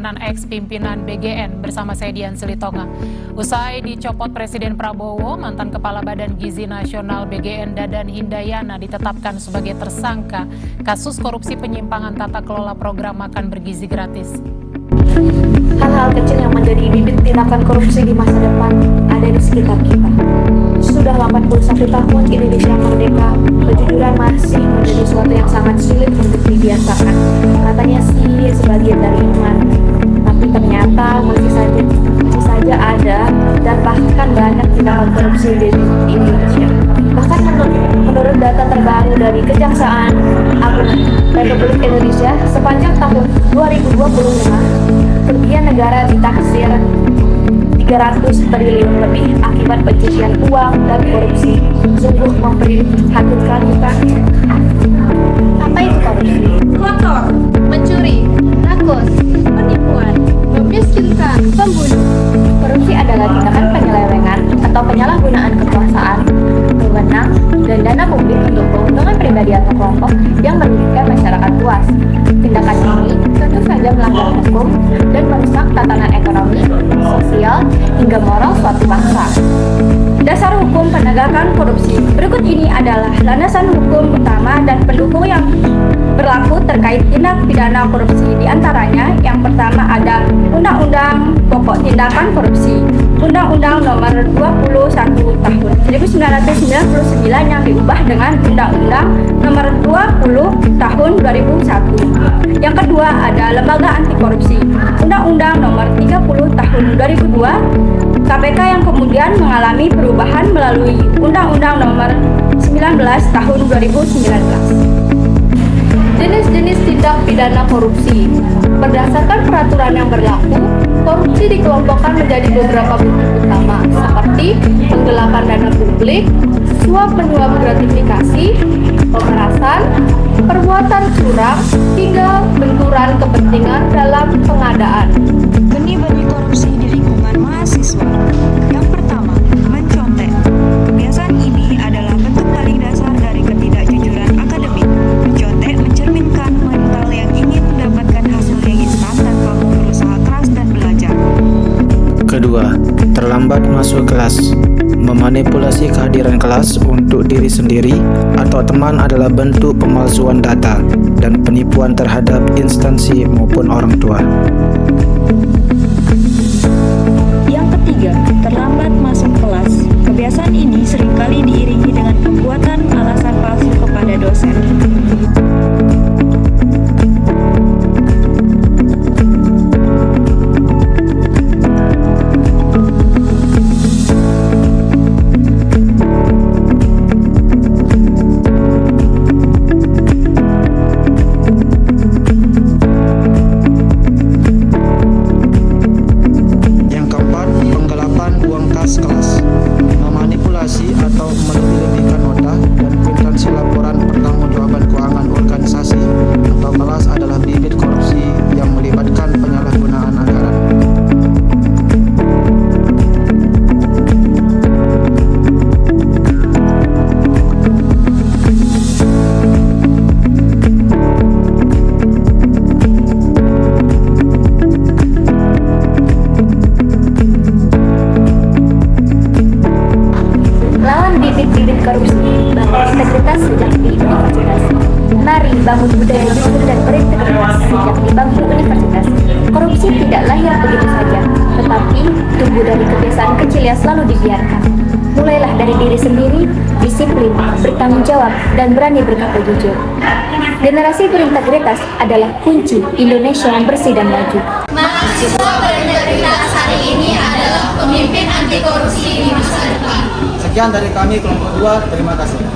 mantan ex-pimpinan BGN bersama saya Dian Silitonga. Usai dicopot Presiden Prabowo, mantan Kepala Badan Gizi Nasional BGN Dadan Hindayana ditetapkan sebagai tersangka kasus korupsi penyimpangan tata kelola program makan bergizi gratis. Hal-hal kecil yang menjadi bibit tindakan korupsi di masa depan ada di sekitar kita. Sudah 81 tahun Indonesia merdeka, kejujuran masih menjadi sesuatu yang sangat sulit untuk dibiasakan. Katanya sih sebagian dari iman, tapi ternyata masih saja ada dan bahkan banyak tindakan korupsi di Indonesia. Bahkan menurut data terbaru dari Kejaksaan Agung Republik Indonesia, sepanjang tahun 2025, kerugian negara ditaksir 300 triliun lebih akibat pencucian uang dan korupsi. Sungguh memprihatinkan, bukan? Apa itu korupsi? Kotor, mencuri, rakus, penipuan, memiskinkan, pembunuh. Korupsi adalah tindakan penyelewengan atau penyalahgunaan kekuasaan, wewenang, dan dana publik untuk keuntungan pribadi atau kelompok yang merugikan masyarakat luas. Tindakan ini tentu saja melanggar hukum dan merusak tatanan ekonomi, sosial, hingga moral suatu bangsa. Dasar hukum penegakan korupsi. Berikut ini adalah landasan hukum utama dan pendukung yang berlaku terkait tindak pidana korupsi. Di antaranya, yang pertama ada Undang-Undang Pokok Tindakan Korupsi, Undang-Undang Nomor 21 Tahun 1999 yang diubah dengan Undang-Undang Nomor 20 Tahun 2001. Yang kedua ada Lembaga Anti Korupsi, Undang-Undang Nomor 30 Tahun 2002, KPK yang kemudian mengalami perubahan melalui Undang-Undang Nomor 19 Tahun 2019. Jenis-jenis tindak pidana korupsi. Berdasarkan peraturan yang berlaku, korupsi dikelompokkan menjadi beberapa bentuk utama, seperti penggelapan dana publik, suap menyuap gratifikasi, pemerasan, perbuatan curang, hingga benturan kepentingan dalam pengadaan. Benih-benih korupsi di lingkungan mahasiswa. Yang pertama, mencontek. Kebiasaan ini adalah bentuk paling dasar dari ketidakjujuran akademik. Mencontek mencerminkan mental yang ingin mendapatkan hasil yang instan tanpa berusaha keras dan belajar. Kedua, terlambat masuk kelas. Memanipulasi kehadiran kelas untuk diri sendiri atau teman adalah bentuk pemalsuan data dan penipuan terhadap instansi maupun orang tua. Yang ketiga, terlambat masuk kelas. Kebiasaan ini seringkali diiringi dengan pembuatan alasan palsu kepada dosen. Kelas, memanipulasi atau melebih-lebihkan nota dan kwitansi laporan pertanggungjawaban keuangan organisasi atau kelas adalah bibit korupsi yang melibatkan penyalahgunaan anggaran. Bibit korupsi, bangun integritas sejak di universitas. Mari bangun budaya jujur dan berintegritas sejak di bangku universitas. Korupsi tidak lahir begitu saja, tetapi tumbuh dari kebiasaan kecil yang selalu dibiarkan. Mulailah dari diri sendiri, disiplin, bertanggung jawab, dan berani berkata jujur. Generasi berintegritas adalah kunci Indonesia yang bersih dan maju. Mahasiswa berintegritas hari ini adalah pemimpin anti korupsi di masa depan. Sekian dari kami kelompok 2, terima kasih.